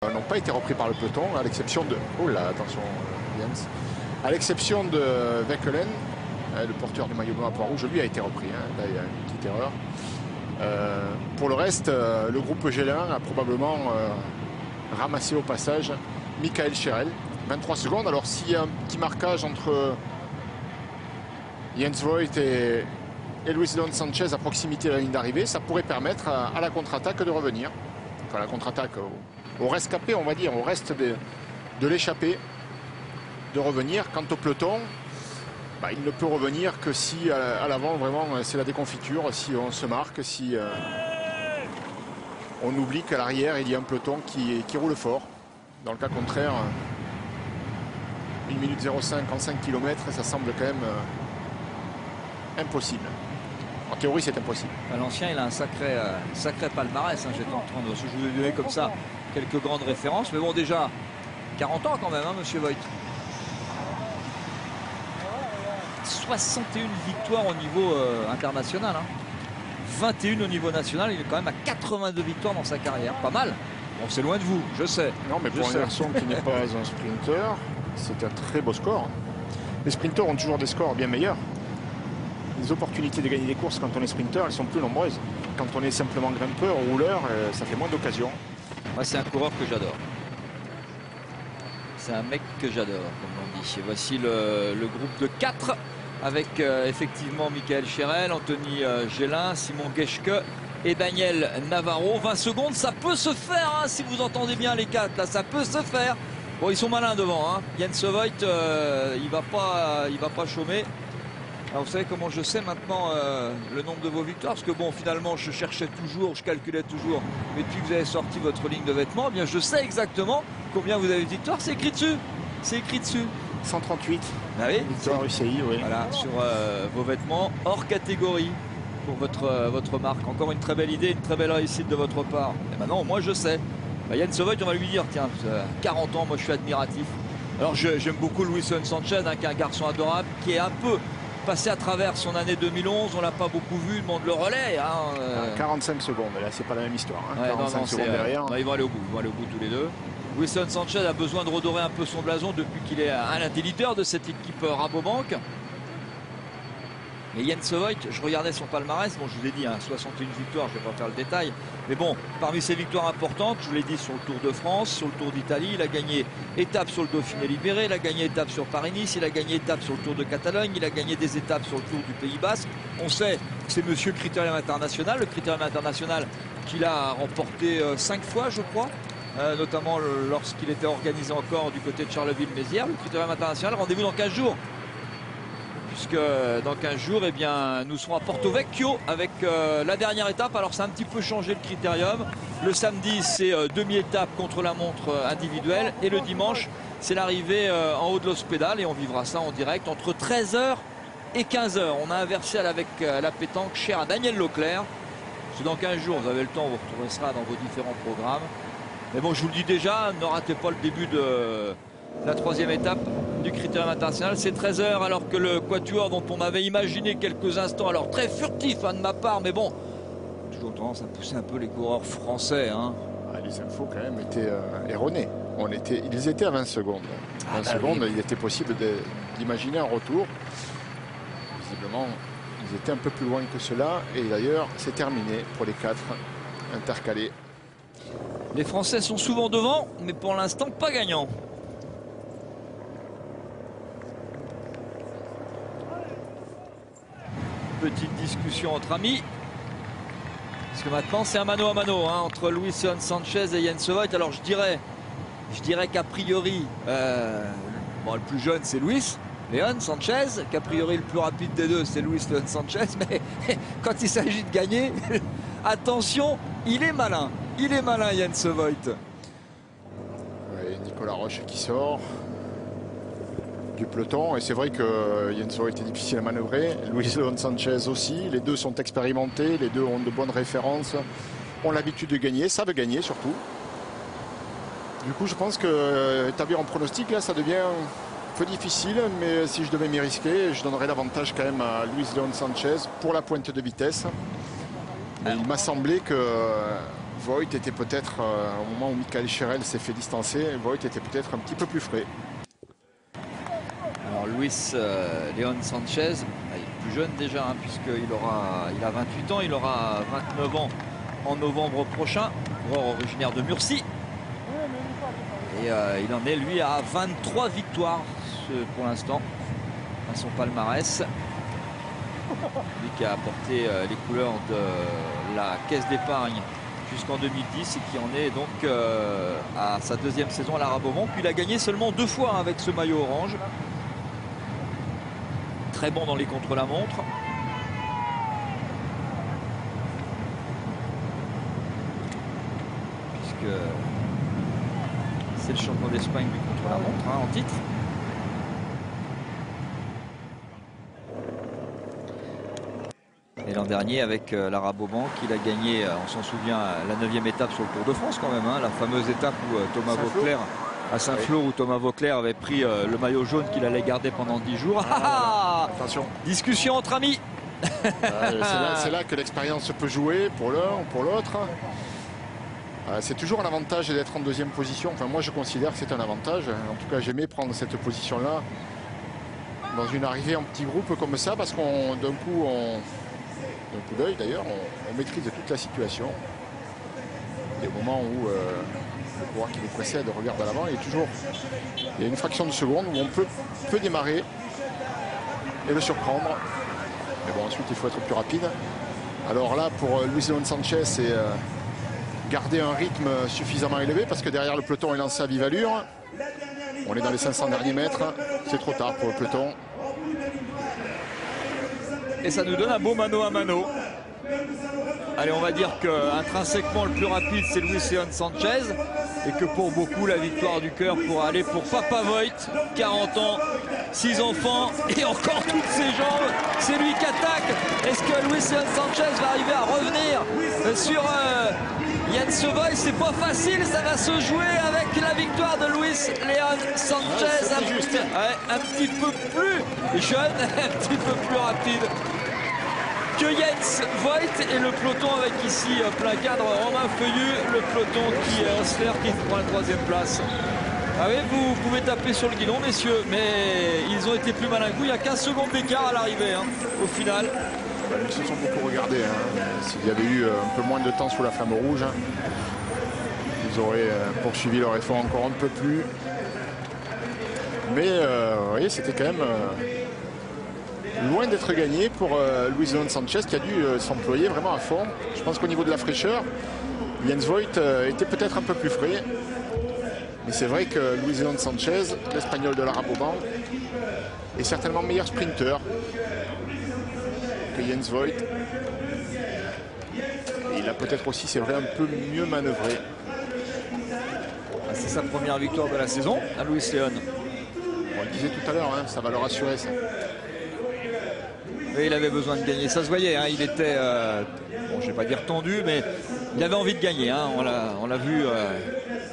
n'ont pas été repris par le peloton, à l'exception de... Oh là, attention, Jens. À l'exception de Weckelen, le porteur du maillot blanc à point rouge, lui a été repris. Hein. Là, il y a une petite erreur. Pour le reste, le groupe G1 a probablement ramassé au passage Michael Scherel. 23 secondes. Alors, s'il y a un petit marquage entre Jens Voigt et Luis Leon Sanchez à proximité de la ligne d'arrivée, ça pourrait permettre à la contre-attaque de revenir. Enfin, la contre-attaque au rescapé, on va dire, au reste de l'échappée, de revenir. Quant au peloton, bah, il ne peut revenir que si à l'avant, vraiment, c'est la déconfiture, si on se marque, si on oublie qu'à l'arrière, il y a un peloton qui roule fort. Dans le cas contraire, 1 minute 05 en 5 km, ça semble quand même impossible. En théorie, c'est impossible. L'ancien, il a un sacré palmarès. Hein, j'étais en train de... Je vous ai donné comme ça quelques grandes références. Mais bon, déjà, 40 ans quand même, hein, monsieur Voigt. 61 victoires au niveau international. Hein. 21 au niveau national. Il est quand même à 82 victoires dans sa carrière. Pas mal. Bon, c'est loin de vous, je sais. Non, mais pour un garçon qui n'est pas un sprinter, c'est un très beau score. Les sprinters ont toujours des scores bien meilleurs. Les opportunités de gagner des courses quand on est sprinter, elles sont plus nombreuses. Quand on est simplement grimpeur ou rouleur, ça fait moins d'occasions. Moi, c'est un coureur que j'adore. C'est un mec que j'adore, comme on dit. Et voici le groupe de 4 avec effectivement Michael Scherel, Anthony Gélin, Simon Geschke et Daniel Navarro. 20 secondes, ça peut se faire, hein, si vous entendez bien les 4. Là, ça peut se faire. Bon, ils sont malins devant. Hein. Jens Voigt, il va pas chômer. Alors vous savez comment je sais maintenant le nombre de vos victoires, parce que bon, finalement je cherchais toujours, je calculais toujours, mais depuis que vous avez sorti votre ligne de vêtements, eh bien je sais exactement combien vous avez de victoires, c'est écrit dessus. C'est écrit dessus. 138. Ah oui, victoire UCI, oui. Voilà, sur vos vêtements hors catégorie pour votre marque. Encore une très belle idée, une très belle réussite de votre part. Et maintenant, moi je sais. Bah, Jens Voigt, on va lui dire, tiens, 40 ans, moi je suis admiratif. Alors j'aime beaucoup Luis Leon Sanchez, hein, qui est un garçon adorable, qui est un peu passé à travers son année 2011, on l'a pas beaucoup vu, demande le relais. Hein, 45 secondes, là c'est pas la même histoire. Hein. Ouais, 45 secondes derrière. Ils vont aller au bout, tous les deux. Luis Leon Sanchez a besoin de redorer un peu son blason depuis qu'il est un des leaders de cette équipe Rabobank. Mais Jens Voigt, je regardais son palmarès, bon je vous ai dit, hein, 61 victoires, je ne vais pas faire le détail. Mais bon, parmi ses victoires importantes, je vous l'ai dit, sur le Tour de France, sur le Tour d'Italie, il a gagné étape sur le Dauphiné Libéré, il a gagné étape sur Paris-Nice, il a gagné étape sur le Tour de Catalogne, il a gagné des étapes sur le Tour du Pays Basque. On sait que c'est monsieur Critérium International, le Critérium International qu'il a remporté 5 fois, je crois. Notamment lorsqu'il était organisé encore du côté de Charleville-Mézières, le Critérium International. Rendez-vous dans 15 jours. Puisque dans 15 jours, eh bien, nous serons à Porto Vecchio avec la dernière étape. Alors, ça a un petit peu changé le critérium. Le samedi, c'est demi-étape contre la montre individuelle. Et le dimanche, c'est l'arrivée en haut de l'Hospédale. Et on vivra ça en direct entre 13h et 15h. On a inversé avec la pétanque chère à Daniel Leclerc. C'est dans 15 jours, vous avez le temps, vous retrouverez ça dans vos différents programmes. Mais bon, je vous le dis déjà, ne ratez pas le début de la 3e étape du Critérium International. C'est 13h, alors que le quatuor dont on avait imaginé quelques instants, alors très furtif hein, de ma part, mais bon, toujours tendance à pousser un peu les coureurs français. Hein. Ah, les infos quand même étaient erronées. Ils étaient à 20 secondes. 20 secondes, oui. Il était possible d'imaginer un retour. Visiblement, ils étaient un peu plus loin que cela. Et d'ailleurs, c'est terminé pour les 4 intercalés. Les Français sont souvent devant, mais pour l'instant, pas gagnants. Petite discussion entre amis. Parce que maintenant, c'est un mano à mano hein, entre Luis Leon Sanchez et Jens Voigt. Alors, je dirais qu'a priori, bon, le plus jeune, c'est Luis Leon Sanchez. Qu'a priori, le plus rapide des deux, c'est Luis Leon Sanchez. Mais quand il s'agit de gagner, attention, il est malin. Il est malin, Jens Voigt. Ouais, Nicolas Roche qui sort du peloton. Et c'est vrai que Jens Voigt était difficile à manœuvrer. Luis Leon Sanchez aussi. Les deux sont expérimentés. Les deux ont de bonnes références. Ont l'habitude de gagner. Savent gagner surtout. Du coup, je pense que établir un pronostic, là, ça devient un peu difficile. Mais si je devais m'y risquer, je donnerais l'avantage quand même à Luis Leon Sanchez pour la pointe de vitesse. Mais il m'a semblé que Voigt était peut-être, au moment où Michael Scherel s'est fait distancer, Voigt était peut-être un petit peu plus frais. Alors Luis Leon Sanchez, il est plus jeune déjà, hein, puisqu'il a 28 ans, il aura 29 ans en novembre prochain, coureur originaire de Murcie. Et il en est lui à 23 victoires pour l'instant à son palmarès. Lui qui a apporté les couleurs de la caisse d'épargne jusqu'en 2010 et qui en est donc à sa deuxième saison à la Rabobank. Puis il a gagné seulement 2 fois hein, avec ce maillot orange. Très bon dans les contre-la-montre. Puisque c'est le champion d'Espagne du contre-la-montre hein, en titre. Et l'an dernier avec la Rabobank, il a gagné, on s'en souvient, la 9e étape sur le Tour de France quand même, hein, la fameuse étape où Thomas Vauclair, à Saint-Flour, où Thomas Vauclair avait pris le maillot jaune qu'il allait garder pendant 10 jours. Attention. Discussion entre amis. C'est là que l'expérience peut jouer pour l'un ou pour l'autre. C'est toujours un avantage d'être en deuxième position. Enfin, moi, je considère que c'est un avantage. En tout cas, j'aimais prendre cette position-là dans une arrivée en petit groupe comme ça, parce qu'on, d'un coup d'œil d'ailleurs, on maîtrise toute la situation. Il y a des moments où le coureur qui nous précède regarde à l'avant, il y a une fraction de seconde où on peut démarrer et le surprendre. Mais bon, ensuite, il faut être plus rapide. Alors là, pour Luis Leon Sanchez, c'est garder un rythme suffisamment élevé, parce que derrière le peloton est lancé à vive allure. On est dans les 500 derniers mètres. C'est trop tard pour le peloton. Et ça nous donne un beau mano à mano. Allez, on va dire qu'intrinsèquement le plus rapide c'est Luis Leon Sanchez, et que pour beaucoup la victoire du cœur pourra aller pour Papa Voigt, 40 ans, 6 enfants et encore toutes ses jambes. C'est lui qui attaque. Est-ce que Luis Leon Sanchez va arriver à revenir sur Jens Voigt? C'est pas facile, ça va se jouer avec la victoire de Luis Leon Sanchez. Un petit peu plus jeune, un petit peu plus rapide que Jens Voigt, et le peloton avec ici plein cadre Romain Feuillu, le peloton qui est Osler qui prend la 3e place. Ah oui, vous pouvez taper sur le guidon messieurs, mais ils ont été plus malins que vous. Il y a 15 secondes d'écart à l'arrivée hein, au final. Ils se sont beaucoup regardés. Hein. S'il y avait eu un peu moins de temps sous la flamme rouge, hein, ils auraient poursuivi leur effort encore un peu plus. Mais vous voyez, c'était quand même loin d'être gagné pour Luis Leon Sanchez, qui a dû s'employer vraiment à fond. Je pense qu'au niveau de la fraîcheur, Jens Voigt était peut-être un peu plus frais. Mais c'est vrai que Luis Leon Sanchez, l'Espagnol de la Rabobank, est certainement meilleur sprinter que Jens Voigt. Et il a peut-être aussi, c'est vrai, un peu mieux manœuvré. C'est sa première victoire de la saison à Luis Leon. On le disait tout à l'heure, hein, ça va le rassurer ça. Et il avait besoin de gagner, ça se voyait, hein, il était, bon, je ne vais pas dire tendu, mais il avait envie de gagner. Hein, on l'a vu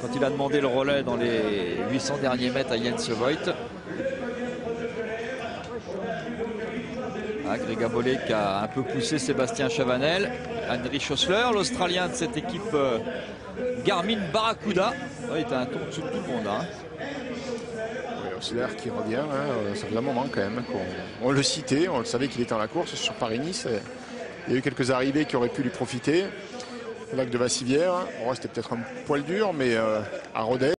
quand il a demandé le relais dans les 800 derniers mètres à Jens Voigt. Greg Abole qui a un peu poussé Sébastien Chavanel. Henry Schossler, l'Australien de cette équipe Garmin Barracuda. Il était un ton dessous de tout le monde. Hein. Osler qui revient, hein, ça fait un moment quand même qu'on le citait, on le savait qu'il était en la course sur Paris-Nice. Il y a eu quelques arrivées qui auraient pu lui profiter. Le lac de Vassivière, c'était peut-être un poil dur, mais à Rodez.